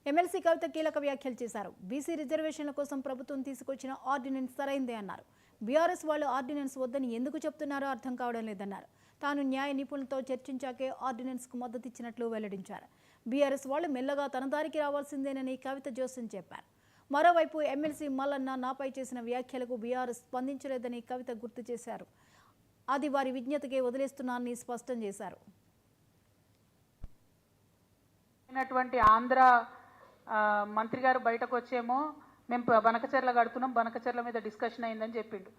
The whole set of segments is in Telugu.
ఎమ్మెల్సీ కవిత కీలక వ్యాఖ్యలు చేశారు. బీసీ రిజర్వేషన్ల కోసం ప్రభుత్వం తీసుకొచ్చిన ఆర్డినెన్స్ సరైందే అన్నారు. బీఆర్ఎస్ వాళ్ళు ఆర్డినెన్స్ వద్దని ఎందుకు చెప్తున్నారో అర్థం కావడం లేదన్నారు. తాను న్యాయ నిపుణులతో చర్చించాకే ఆర్డినెన్స్కు మద్దతు ఇచ్చినట్లు వెల్లడించారు. బీఆర్ఎస్ వాళ్ళు మెల్లగా తన దారికి రావాల్సిందేనని కవిత జోస్యం చెప్పారు. మరోవైపు ఎమ్మెల్సీ మల్లన్న నాపై చేసిన వ్యాఖ్యలకు బీఆర్ఎస్ స్పందించలేదని కవిత గుర్తు చేశారు. అది వారి విజ్ఞతకే వదిలేస్తున్నారని స్పష్టం చేశారు. ఆంధ్ర మంత్రి గారు బయటకు వచ్చేమో మేము బనకచెర్ల కడుతున్నాం, బనకచెర్ల మీద డిస్కషన్ అయిందని చెప్పిండు.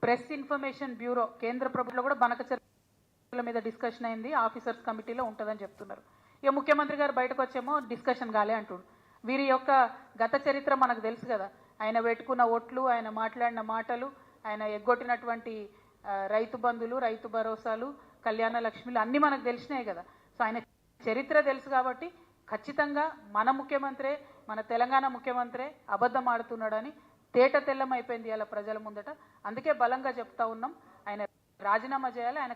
ప్రెస్ ఇన్ఫర్మేషన్ బ్యూరో కేంద్ర ప్రభుత్వంలో కూడా బనకచెర్ల మీద డిస్కషన్ అయింది, ఆఫీసర్స్ కమిటీలో ఉంటుందని చెప్తున్నారు. ఇక ముఖ్యమంత్రి గారు బయటకు వచ్చేమో డిస్కషన్ కాలే అంటుండు. వీరి యొక్క గత చరిత్ర మనకు తెలుసు కదా. ఆయన పెట్టుకున్న ఓట్లు, ఆయన మాట్లాడిన మాటలు, ఆయన ఎగ్గొట్టినటువంటి రైతు బంధులు, రైతు భరోసాలు, కళ్యాణ లక్ష్మిలు అన్నీ మనకు తెలిసినాయి కదా. సో ఆయన చరిత్ర తెలుసు కాబట్టి ఖచ్చితంగా మన ముఖ్యమంత్రే, మన తెలంగాణ ముఖ్యమంత్రే అబద్ధం ఆడుతున్నాడని తేట తెల్లం అయిపోయింది అలా ప్రజల ముందట. అందుకే బలంగా చెప్తా ఉన్నాం, ఆయన రాజీనామా చేయాలి, ఆయన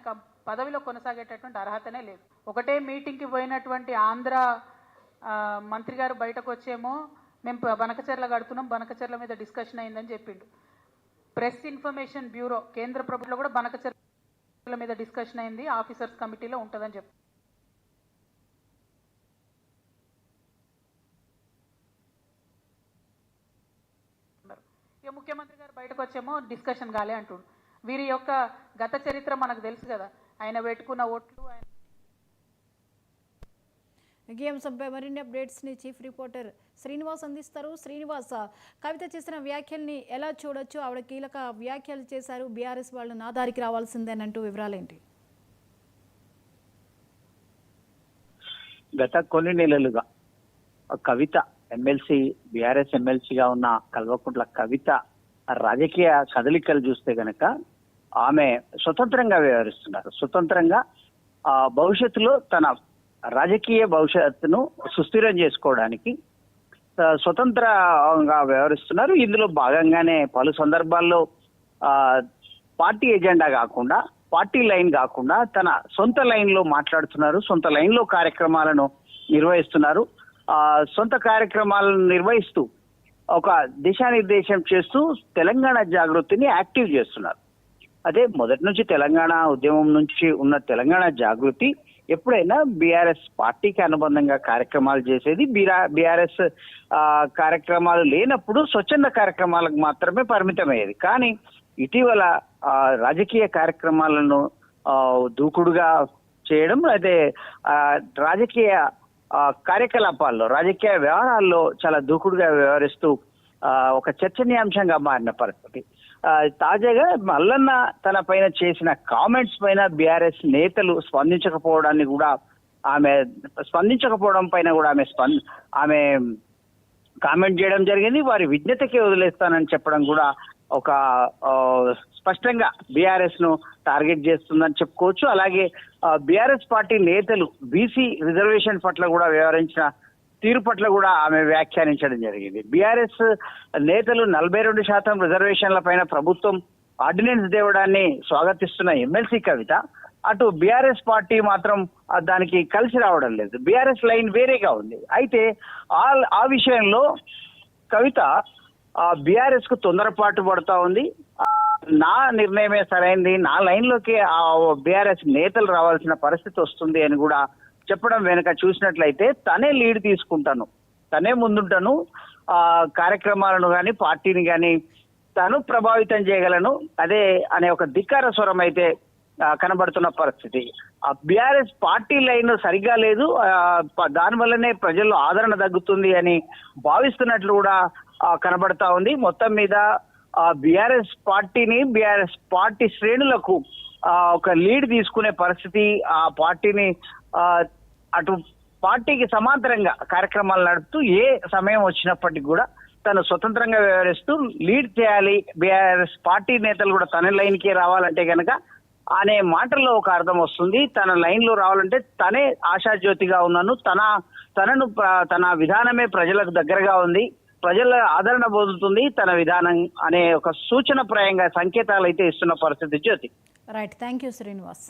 పదవిలో కొనసాగేటటువంటి అర్హతనే లేదు. ఒకటే మీటింగ్కి పోయినటువంటి ఆంధ్ర మంత్రి గారు బయటకు వచ్చేమో మేము బనకచెర్ల కడుతున్నాం, బనకచెర్ల మీద డిస్కషన్ అయిందని చెప్పిండు. ప్రెస్ ఇన్ఫర్మేషన్ బ్యూరో కేంద్ర ప్రభుత్వంలో కూడా బనకచెర్ల మీద డిస్కషన్ అయింది, ఆఫీసర్స్ కమిటీలో ఉంటుందని చెప్తారు. ఇక ముఖ్యమంత్రి గారు బయటకు వచ్చేమో డిస్కషన్ కాలే అంటుండు. వీరి యొక్క గత చరిత్ర మనకు తెలుసు కదా. ఆయన పెట్టుకున్న ఓట్లు, ఈ అంశంపై మరిన్ని అప్డేట్స్ని చీఫ్ రిపోర్టర్ శ్రీనివాస్ అందిస్తారు. శ్రీనివాస్, కవిత చేసిన వ్యాఖ్యల్ని ఎలా చూడొచ్చు? ఆవిడ కీలక వ్యాఖ్యలు చేశారు, బీఆర్ఎస్ వాళ్ళు నా దారికి రావాల్సిందేనంటూ వివరాలేంటి? గత కొన్ని నెలలుగా కవిత ఎమ్మెల్సీ, బీఆర్ఎస్ ఎమ్మెల్సీగా ఉన్న కల్వకుంట్ల కవిత రాజకీయ కదలికలు చూస్తే గనక ఆమె స్వతంత్రంగా వ్యవహరిస్తున్నారు. స్వతంత్రంగా భవిష్యత్తులో తన రాజకీయ భవిష్యత్తును సుస్థిరం చేసుకోవడానికి స్వతంత్రంగా వ్యవహరిస్తున్నారు. ఇందులో భాగంగానే పలు సందర్భాల్లో పార్టీ ఎజెండా కాకుండా, పార్టీ లైన్ కాకుండా తన సొంత లైన్లో మాట్లాడుతున్నారు, సొంత లైన్లో కార్యక్రమాలను నిర్వహిస్తున్నారు. సొంత కార్యక్రమాలను నిర్వహిస్తూ ఒక దిశానిర్దేశం చేస్తూ తెలంగాణ జాగృతిని యాక్టివ్ చేస్తున్నారు. అదే మొదటి నుంచి తెలంగాణ ఉద్యమం నుంచి ఉన్న తెలంగాణ జాగృతి ఎప్పుడైనా బీఆర్ఎస్ పార్టీకి అనుబంధంగా కార్యక్రమాలు చేసేది. బీఆర్ఎస్ కార్యక్రమాలు లేనప్పుడు స్వచ్ఛంద కార్యక్రమాలకు మాత్రమే పరిమితమయ్యేది. కానీ ఇటీవల రాజకీయ కార్యక్రమాలను దూకుడుగా చేయడం, అయితే రాజకీయ కార్యకలాపాల్లో, రాజకీయ వ్యవహారాల్లో చాలా దూకుడుగా వ్యవహరిస్తూ ఒక చర్చనీయాంశంగా మారిన పరిస్థితి. తాజాగా మల్లన్న తన పైన చేసిన కామెంట్స్ పైన బీఆర్ఎస్ నేతలు స్పందించకపోవడం పైన కూడా ఆమె కామెంట్ చేయడం జరిగింది. వారి విజ్ఞతకే వదిలేస్తానని చెప్పడం కూడా ఒక స్పష్టంగా బీఆర్ఎస్ ను టార్గెట్ చేస్తుందని చెప్పుకోవచ్చు. అలాగే బీఆర్ఎస్ పార్టీ నేతలు బీసీ రిజర్వేషన్ పట్ల కూడా వ్యవహరించిన తీరు పట్ల కూడా ఆమె వ్యాఖ్యానించడం జరిగింది. బీఆర్ఎస్ నేతలు 42% రిజర్వేషన్ల పైన ప్రభుత్వం ఆర్డినెన్స్ తేవడాన్ని స్వాగతిస్తున్న ఎమ్మెల్సీ కవిత, అటు బీఆర్ఎస్ పార్టీ మాత్రం దానికి కలిసి రావడం లేదు. బీఆర్ఎస్ లైన్ వేరేగా ఉంది. అయితే ఆ విషయంలో కవిత బీఆర్ఎస్ కు తొందరపాటు పడుతూ ఉంది. నా నిర్ణయమే సరైంది, నా లైన్లోకి బీఆర్ఎస్ నేతలు రావాల్సిన పరిస్థితి వస్తుంది అని కూడా చెప్పడం వెనుక చూసినట్లయితే తనే లీడ్ తీసుకుంటాను, తనే ముందుంటాను, కార్యక్రమాలను కానీ పార్టీని కానీ తను ప్రభావితం చేయగలను అదే అనే ఒక ధిక్కార స్వరం అయితే కనబడుతున్న పరిస్థితి. ఆ బీఆర్ఎస్ పార్టీ లైన్ సరిగ్గా లేదు, దానివల్లనే ప్రజల్లో ఆదరణ తగ్గుతుంది అని భావిస్తున్నట్లు కూడా కనబడతా ఉంది. మొత్తం మీద బీఆర్ఎస్ పార్టీ శ్రేణులకు ఒక లీడ్ తీసుకునే పరిస్థితి, ఆ పార్టీని అటు పార్టీకి సమాంతరంగా కార్యక్రమాలు నడుపుతూ ఏ సమయం వచ్చినప్పటికీ కూడా తను స్వతంత్రంగా వ్యవహరిస్తూ లీడ్ చేయాలి, బీఆర్ఎస్ పార్టీ నేతలు కూడా తన లైన్కే రావాలంటే కనుక అనే మాటల్లో ఒక అర్థం వస్తుంది. తన లైన్ లో రావాలంటే తనే ఆశాజ్యోతిగా ఉన్నాను, తన విధానమే ప్రజలకు దగ్గరగా ఉంది, ప్రజల ఆదరణ పొందుతుంది తన విధానం అనే ఒక సూచన ప్రాయంగా సంకేతాలు అయితే ఇస్తున్న పరిస్థితి Jyothi. Right, thank you Srinivas.